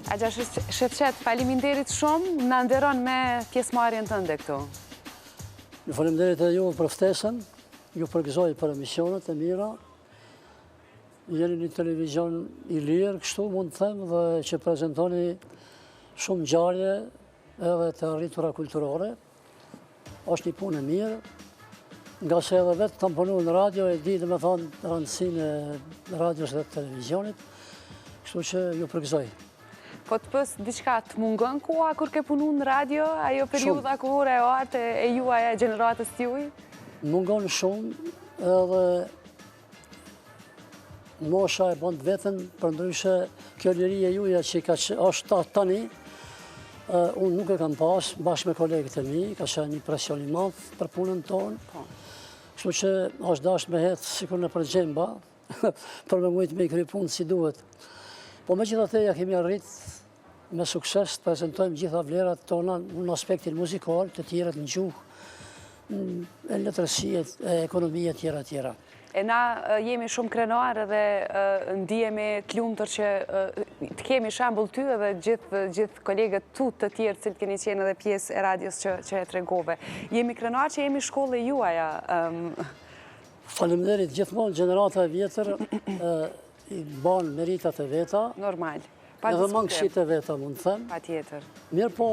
Agja Shefqet, faleminderit shumë, na nderon me pjesëmarrjen tënde këtu. Ju faleminderit edhe juve për ftesën, ju përgëzoj për emisionet e mira. Jeni një televizion i lirë, kështu mund të them, dhe që prezentoni shumë ngjarje edhe të arritura kulturore. Është një punë e mirë, nga se edhe vetë kam punuar në radio, e di dhe me thonë rëndësinë e radios dhe televizionit, kështu që ju përgëzoj. Po të pës, diçka të mungën koha kur ke punu në radio, ajo periuda kur e artë e juaja gjeneratës t'juj? Mungon shumë edhe mosha e bënd vetën, për ndryshe kjo liria juja që është tani, unë nuk e kam pas, bashkë me kolegët e mi, ka qenë një presion i madh për punën tonë, kështu që është dashur me hetë sikur në përgjemba, për me mujtë me i kry punë si duhet. Po megjithatë ja kemi arrit me sukses të prezentojmë gjitha vlerat tona në aspektin muzikal, të tjerët në gjuhë, e letërsijet, e ekonomia tjera. E na jemi shumë krenar dhe ndihemi të lumtur që të kemi shembull ty edhe gjithë kolegët tu të tjerë cilë keni qenë edhe pjesë e radios që e tregove. Jemi krenar që jemi shkollë e juaja. Faleminderit, gjithmonë gjenerata e vjetër i banë meritat e veta. Normal. Edhe mangësit e veta, mund të them. Pa tjetër. Mirë po,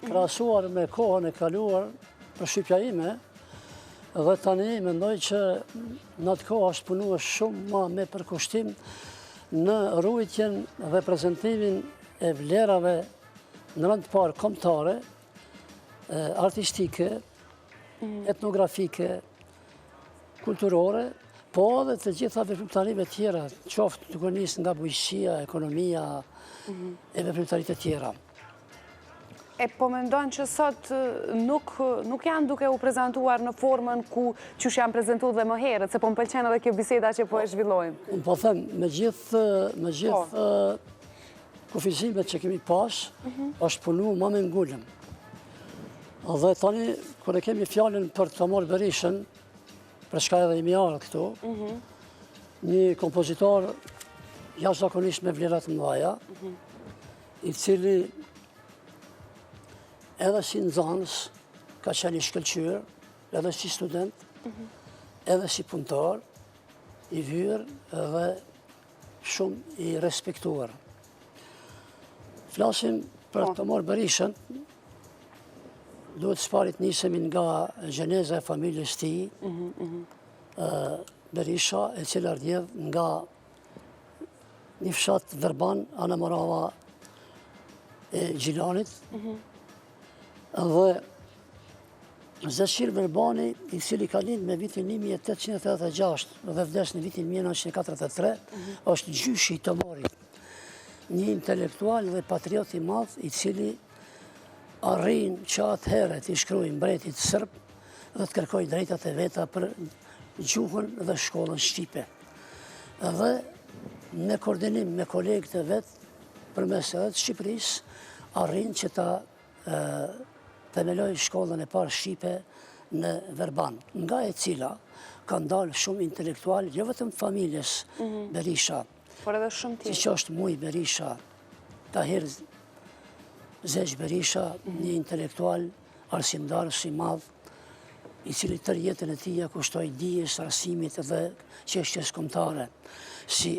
krahasuar me kohën e kaluar për shqipja ime, dhe tani mendoj që në atë kohë është punuar shumë ma me përkushtim në rujtjen dhe prezentimin e vlerave në rënd parë kombëtare, artistike, etnografike, kulturore, po edhe të gjitha veprimtarive tjera, qoftë duke nisë nga bujqësia, ekonomia e veprimtarit e tjera. E po mendon që sot nuk janë duke u prezentuar në formën ku qysh janë prezentuar dhe më herët, se po më pëlqen edhe kjo biseda që po e zhvillojmë. Unë po them, me gjithë kufizimet që kemi pas, është punu ma me ngullëm. Dhe tani, kër e kemi fjallin për të morë Berishën, për shka edhe imi arë këtu, një kompozitor jashtëzakonisht me vlerat mëdha, i cili edhe si nxënës ka qenë i shkëlqyer, edhe si student, edhe si punëtor, i vyrë edhe shumë i respektuar. Flasim për të morë Berishën, duhet sparit nisemi nga gjeneza e familjes ti, Berisha, e cila ardhjedh nga një fshat Verban, Ana Morava e Gjilanit, dhe Zeshir Verbani, i cili ka lind me vitin 1886 dhe vdes në vitin 1943, është gjyshi i Tomorit, një intelektual dhe patriot i madh, i cili arrin që atëherë të shkruaj mbretit sërb dhe të kërkoj drejtat e veta për gjuhën dhe shkollën shqipe. Dhe në koordinim me kolegët e vetë përmes edhe të Shqipërisë, arrin që ta themeloj shkollën e parë shqipe në Verban, nga e cila ka ndalë shumë intelektual, jo vetëm familjes Berisha, por edhe shumë tjerë. Si që është Muj Berisha, Tahir Zeq Berisha, një intelektual arsimdar i madh, i cili tërë jetën e tij kushtoi dijes, arsimit dhe çështjes kombëtare. Si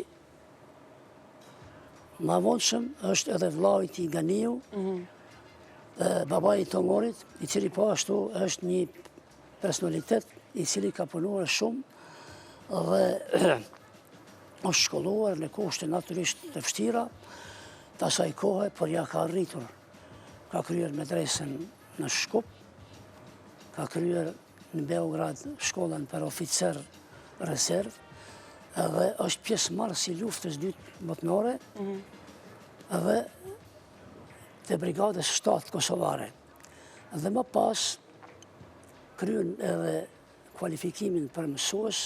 ma vonshëm është edhe vllau i tij Ganiu, babai i Tomorit, i cili po ashtu është një personalitet i cili ka punuar shumë dhe është shkolluar në kushte natyrisht të vështira, të asaj kohe, por ja ka arritur. Ka kryer medresën në Shkup, ka kryer në Beograd shkollën për oficer rezerv, edhe është pjesëmarrës i luftës dytë botërore, edhe të brigadës 7 kosovare. Dhe më pas kryen edhe kualifikimin për mësues,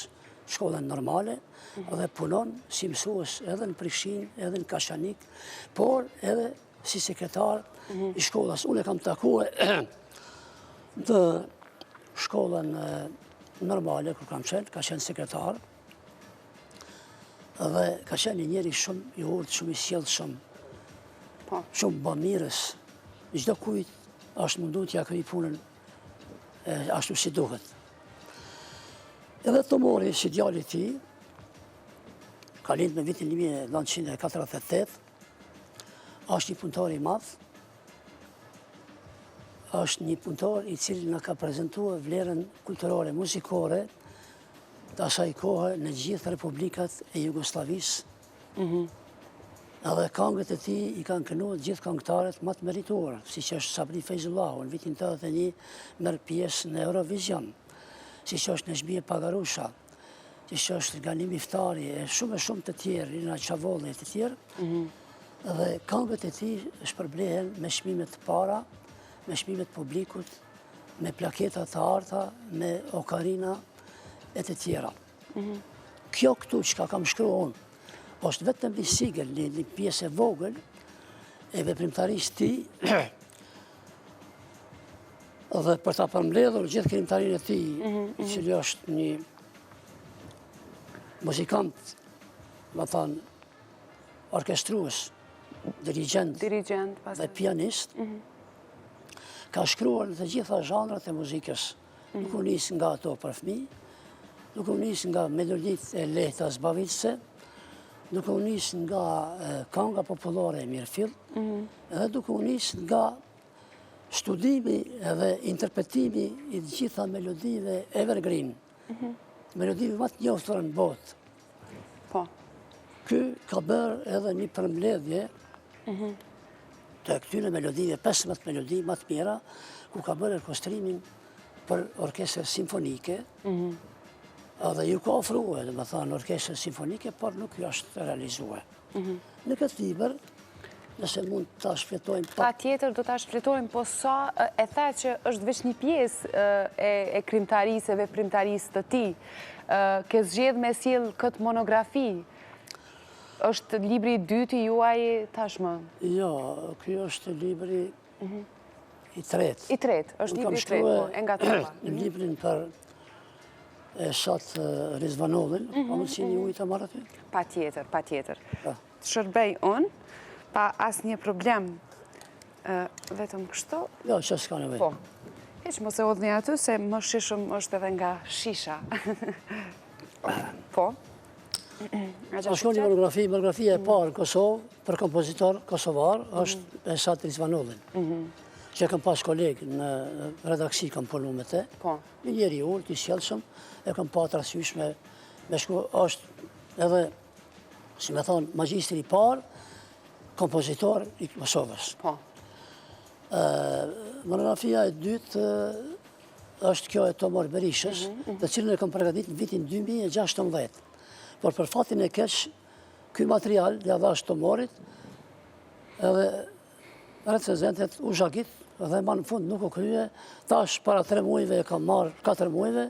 shkollën normale, dhe punon si mësues edhe në Prishtinë, edhe në Kashanik, por edhe si sekretar i shkollës. Unë e kam takuar në shkollën normale, kur kam qenë, ka qenë sekretar, Dhe ka qenë një njeri shumë i urtë, shumë i sjellshëm, shumë bamirës. Çdo kujt është mundu t'ja kryej punën ashtu si duhet. Edhe Tomori, si djali i tij, ka lindur në vitin 1948, është një punëtor i madh, është një punëtor i cili na ka prezantuar vlerën kulturore, muzikore të asaj kohe në gjithë republikat e Jugosllavisë. Edhe këngët e tij i kanë kënuar gjithë këngëtarët më të merituar, siç është Sabri Fejzullahu, në vitin 81 merr pjesë në Eurovision, siç është Nexhmije Pagarusha, siç është Galim Iftari, e shumë të tjerë, Rina Çavolli e të tjerë. Dhe këngët e tij shpërblehen me çmime të para, me çmimet publikut, me plaketa të arta, me okarina e të tjera. Kjo këtu që kam shkruar unë, është vetëm një sigël, një pjesë e vogël e veprimtarisë tij, dhe për ta përmbledhur gjithë krijimtarinë e tij, i cili është një muzikant, më thënë, orkestrues, dirigent dhe pianist, ka shkruar në të gjitha zhanrat e muzikës. Nuk u nis nga ato për fëmijë, nuk u nis nga meloditë e lehta zbavitëse, nuk u nis nga kënga popullore e mirëfill, edhe nuk u nis nga studimi edhe interpretimi i të gjitha melodive evergreen, melodive më të njohura në botë. Po. Ky ka bërë edhe një përmbledhje të këtyre melodive, 15 melodi më të mira, ku ka bërë orkestrimin për orkestrë simfonike, edhe ju ka ofruar, dhe më thënë, orkestrë simfonike, por nuk ju është realizuar. Në këtë libër, nëse mund të shfletojmë... Pa tjetër do të shfletojmë, po sa e tha që është veç një pjesë e krimtarisë, e veprimtarisë të ti. Ke zgjedhë me sjellë këtë monografi. është libri i dytë i juaj tashmë? Jo, kjo është libri i tretë. I tretë, është libri i tretë, po, e nga trova. Librin për Eshat Rizvanollin, pa mundësi një ujtë të marrë aty? Pa tjetër. Shërbej unë, pa asë një problem, vetëm kështu. Jo, që s'ka nevojë. Po, heq mos e odhni aty, se më shishëm është edhe nga shisha. Po. Është një monografia e parë në Kosovë, për kompozitor kosovar, është Eshat Rizvanollin. Që kam pas kolegë në redaksi, kam punu me te. Një njeri ullë, i sjellshëm, e kam pa të rasysh me shku, është edhe, si me thonë, magjistri i parë, kompozitor i Kosovës. Monografia e dytë është kjo e Tomor Berishës, të cilën e kam përgatit në vitin 2016. Por për fatin e keq, ky material ja dhash Tomorit, edhe recenzentet u zhagit, dhe ma në fund nuk u krye, tash para 3 muajve e kam marrë 4 muajve,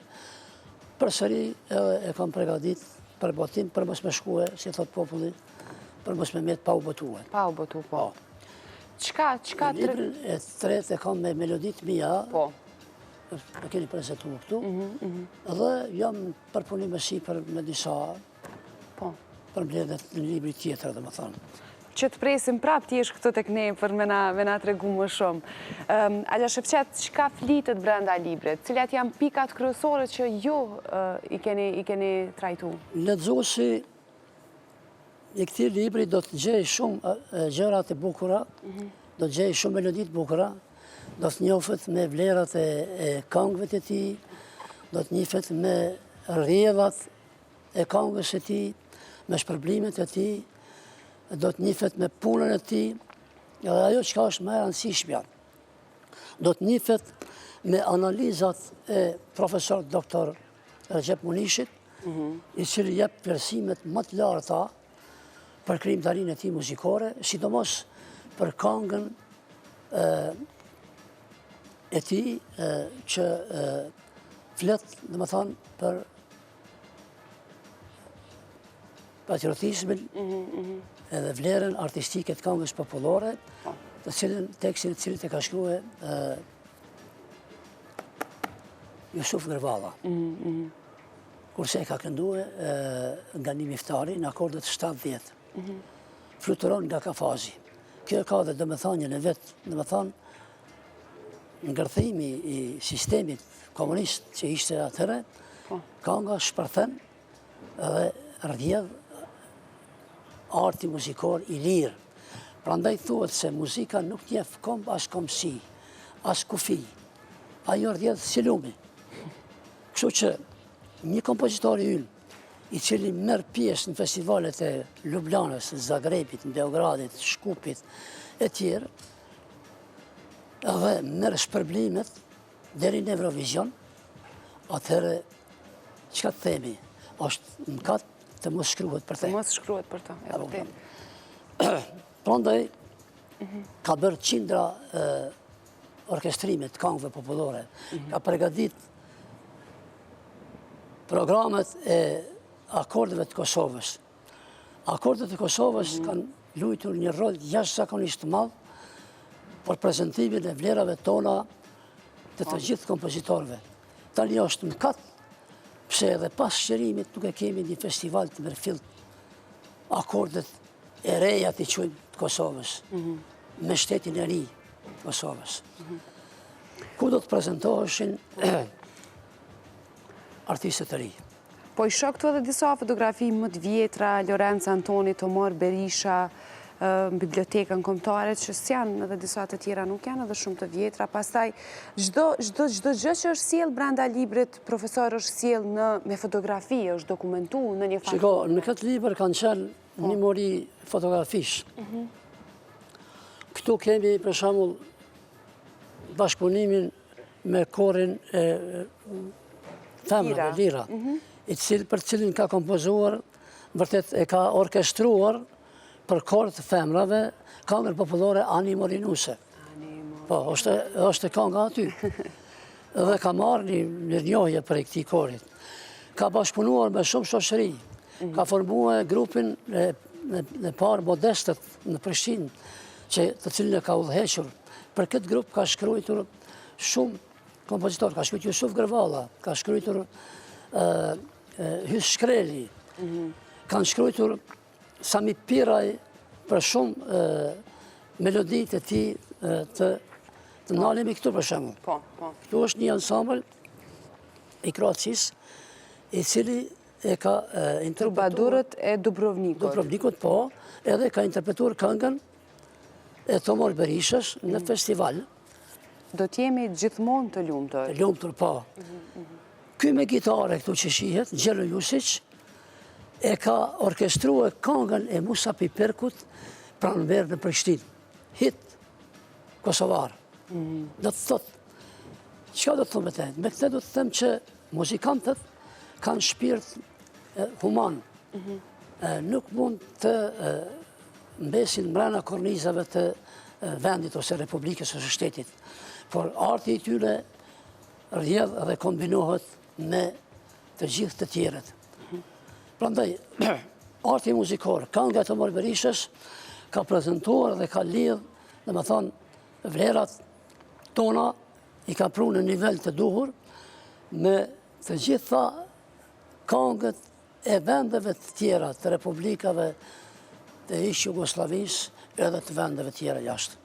për sëri edhe e kam përgatit për botim, për mos me shkue, si thot populli, për mos me metë pa u botuar. Pa u botu, po. Qka Librin e tretë e kam me melodit mija, po, e keni prezentu këtu, dhe jam përpunim e si për me disa përmbledhet në libri tjetër, dhe më thonë. që të presim prap ti është këtu tek ne për me na tregu më shumë. Aja Shepqet, çka flitet brenda librit? Cilat janë pikat kryesore që ju i keni trajtu? Lexuesi i këtij libri do të gjej shumë gjërat e bukura, do të gjej shumë melodi të bukura, do të njohët me vlerat e këngëve të tij, do të njihet me rrjedhat e këngës së tij, me shpërblimet e tij, do të njihet me punën e tij, edhe ajo që është më e rëndësishmja, do të njihet me analizat e profesor doktor Recep Munishit, i cili jep vlerësimet më të larta për krijimtarinë e tij muzikore, sidomos për këngën e tij që flet, domethënë, për patriotizmin edhe vlerën artistike të këngës popullore, të cilën tekstin e cilit e ka shkruar Jusuf Gërvalla. kurse e ka këndue nga një miftari në akordet 7-10. Fluturon nga kafazi. Kjo ka dhe domethënien e vetë, domethënë ngërthimi i sistemit komunist që ishte atëre, ka nga shpërthen dhe rrjedh arti muzikor i lirë. Prandaj thuhet se muzika nuk njeh komb as komsi, as kufi. Ajo rrjedh si lumi. Kështu që një kompozitor i ynë, i cili merr pjesë në festivalet e Ljubljanës, Zagrebit, Beogradit, Shkupit e tjerë, edhe merr shpërblimet deri në Eurovision, atëherë çka të themi, është mëkat të mos shkruhet për te. Mos shkruhet për to, e vërtet. Prandaj ka bërë qindra orkestrime të këngëve popullore, ka përgatit programet e akordeve të Kosovës. Akordet e Kosovës kanë luajtur një rol jashtëzakonisht të madh për prezantimin e vlerave tona të gjithë kompozitorëve. Tani është mëkat pse edhe pas shqerimit nuk e kemi një festival të mirëfillt akordet e reja të quajmë të Kosovës, me shtetin e ri të Kosovës. Ku do të prezentoheshin artistët e ri. Po i shoh këtu edhe disa fotografi më të vjetra, Lorenzo Antoni, Tomor Berisha, bibliotekën kombëtare, që s'janë edhe disa të tjera nuk janë edhe shumë të vjetra. Pastaj, çdo gjë që është sjell brenda librit, profesor është sjell me fotografi, është dokumentuar në një fakt. Shiko, në këtë libër kanë qenë një mori fotografish. Këtu kemi, për shembull, bashkëpunimin me korin e femrave, lira, për cilin ka kompozuar, vërtet e ka orkestruar për korë të femrave, këngën popullore Ani Morinuse. Po, është kënga aty. Dhe ka marrë një njohje për këtij korit. Ka bashkëpunuar me shumë shoqëri. Ka formuar grupin e parë Modestët në Prishtinë, të cilin e ka udhëhequr. Për këtë grup ka shkruar shumë kompozitor, ka shkruar Jusuf Gërvalla, ka shkruar Hys Shkreli, kanë shkruar Sami Piraj për shumë melodit e ti të nalemi këtu për shembull. Këtu është një ansambël i Kroacisë, i cili e ka interpretuar Trubadurët e Dubrovnikut. Dubrovnikut, po, edhe ka interpretuar këngën e Tomor Berishës në festival. Do t'jemi gjithmonë të lumtur. Të lumtur, po. Ky me gitare këtu që shihet, Gjelo Jusic, e ka orkestruar këngën e Musa Piperkut pranverë në Prishtinë. Hit kosovar. Do të thotë, çka do të thonë me te? Me këtë do të them që muzikantët kanë shpirt human. Nuk mund të mbesin mbrana kornizave të vendit ose republikës ose shtetit. Por arti i tyre rrjedh dhe kombinohet me të gjithë të tjerët. Prandaj, arti muzikor, kënga e Tomor Berishës ka prezantuar dhe ka lidh, domethënë, vlerat tona, i ka pru në nivel të duhur me të gjitha këngët e vendeve të tjera, të republikave të ish Jugosllavisë edhe të vendeve tjera jashtë.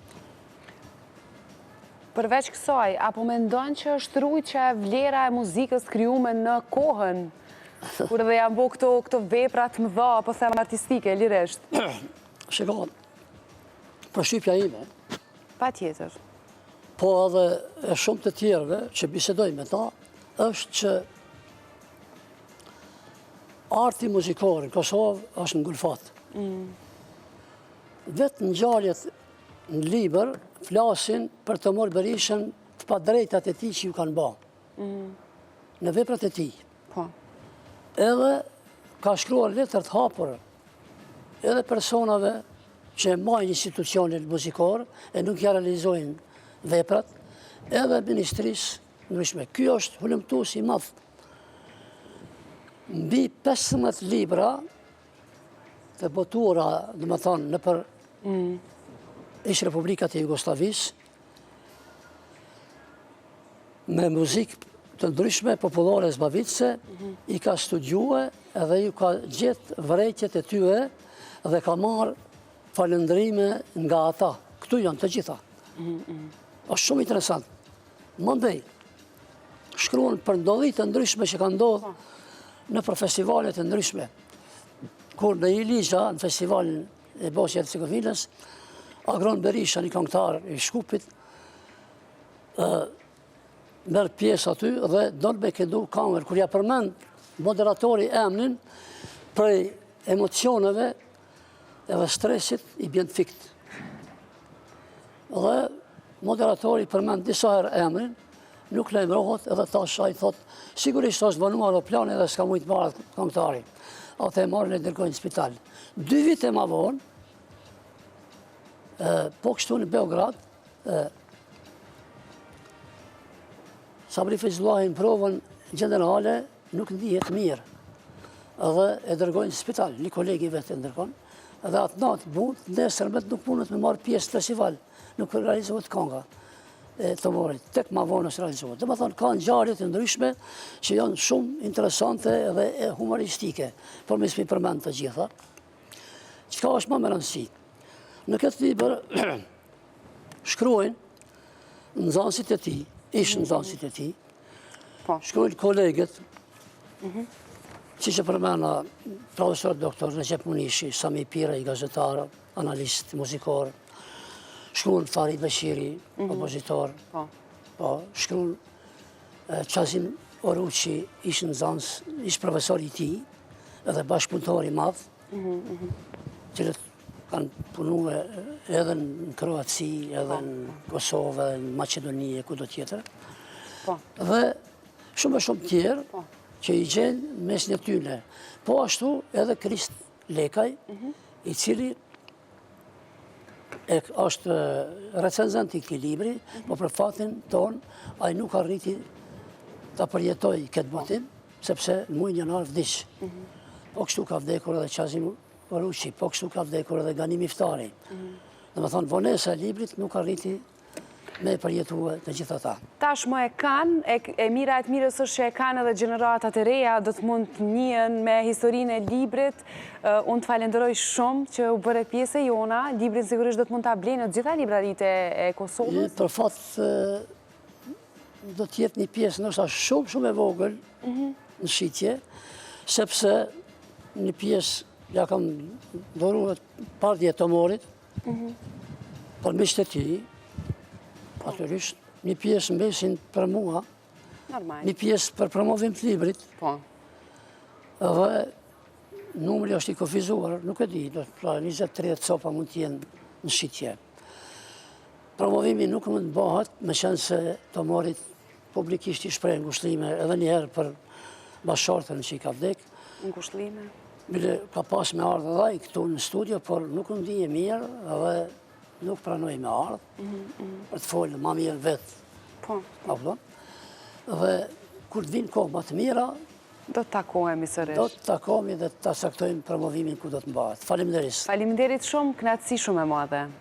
Përveç kësaj, apo mendon që është rrujtja e vlera e muzikës krijuar në kohën kur dhe janë bo këto vepra të mëdha, apo them artistike, lirisht? Shiko, përshtypja ime, Patjetër. po edhe e shumë të tjerëve që bisedoj me ta, është që arti muzikor në Kosovë është ngulfat. Vetë ngjarjet në libër flasin për Tomor Berishën të padrejtat e tij që ju kanë bë. Në veprat e tij. Po. Edhe ka shkruar letër të hapur edhe personave që majnë institucionin muzikor e nuk ja realizojnë veprat, edhe ministrisë ndryshme. Ky është hulumtues i madh. Mbi 15 libra të botuara, domethënë, nëpër ish republikat e Jugosllavisë, me muzikë të ndryshme popullore zbavitëse, i ka studiue edhe ju ka gjithë vërejtjet e tyre dhe ka marë falëndrime nga ata. Këtu janë të gjitha. Është shumë interesant. Mandej, shkruan për ndodhit të ndryshme që ka ndodhë në për festivalet të ndryshme. Kur në Iligja, në festivalin e Bosnjë e Hercegovinës, Agron Berisha, një këngëtar i Shkupit, merë pjesë aty dhe donë me këndu këngër, kur ja përmend moderatori emnin prej emocioneve edhe stresit i bjend fikt. Dhe moderatori përmend disa herë emrin, nuk lejmërohet edhe tash a i thot, sigurisht është vënuar o plane dhe s'ka mujtë marrë këngëtari. Ate e marrën e dërgojnë në spital. 2 vite ma vonë, po kështu në Beograd, Sabri Fezlullahin provën generale nuk ndihet mirë. Edhe e dërgojnë në spital, një kolegi vetë e ndërkon. Edhe atë natë mund, nesërmet nuk mundet me marrë pjesë në festival, nuk realizohet kënga e të morit, tek ma vonë është realizohet. Dhe më thonë, ka ngjarje të ndryshme që janë shumë interesante dhe humoristike, por me s'mi përmend të gjitha. Qëka është më me rëndësi? Në këtë libër shkruajnë nxënësit e tij, ishë nxënësit e tij, shkruajnë kolegët, që përmena profesor doktor Recep Munishi, Sami Pira, i gazetar, analist, muzikor, shkruajnë Farid Bashiri, kompozitor, shkruajnë Qazim Oruqi, ishë nxënës, ishë profesor i tij, edhe bashkëpunëtor i madh, cilët kanë punu edhe në Kroaci, edhe në Kosovë, edhe në Macedoni, e kudo tjetër. Dhe shumë e shumë tjerë që i gjenë mes një tyne. Po ashtu edhe Krist Lekaj, i cili është recenzent i këtij libri, po për fatin tonë, a i nuk arriti të përjetoj këtë botim, sepse në mujnë janar vdiq. Po kështu ka vdekur edhe Qazim Oruqi, po kështu ka vdekur edhe Gani Miftari. Dhe me thonë, vonesa e librit nuk arriti me përjetue të gjitha ta. Tash më e kanë, e mira e të mirës është që e kanë edhe generatat e reja, do të mund të njën me historinë e librit. Unë të falenderoj shumë që u bëre pjesë e jona. Librin sigurisht do të mund të ablenë në gjitha libraritë e Kosovës. Për fatë do të jetë një pjesë nështë shumë e vogël në shitje, sepse një pjesë ja kam doruar Pardje të Morit, për miqtë e tij, naturisht, një pjesë mbesin për mua, një pjesë për promovim të librit, dhe numri është i kufizuar, nuk e di, 20-30 copa mund t'jenë në shitje. Promovimi nuk mund të bëhet, me qenë se të Morit publikisht i shpreh ngushëllime edhe njëherë për bashkëshortën që i ka vdek. Ngushëllime? Bile ka pas me ardhë edhe i këtu në studio, por nuk më ndije mirë dhe nuk pranoj me ardhë, për të folë ma mirë vetë. Dhe kur të vinë kohë më të mira, do të takohemi sërish. Do të takohemi dhe të saktojmë promovimin ku do të mbahet. Faleminderit. Faleminderit shumë, knatësi shumë e madhe.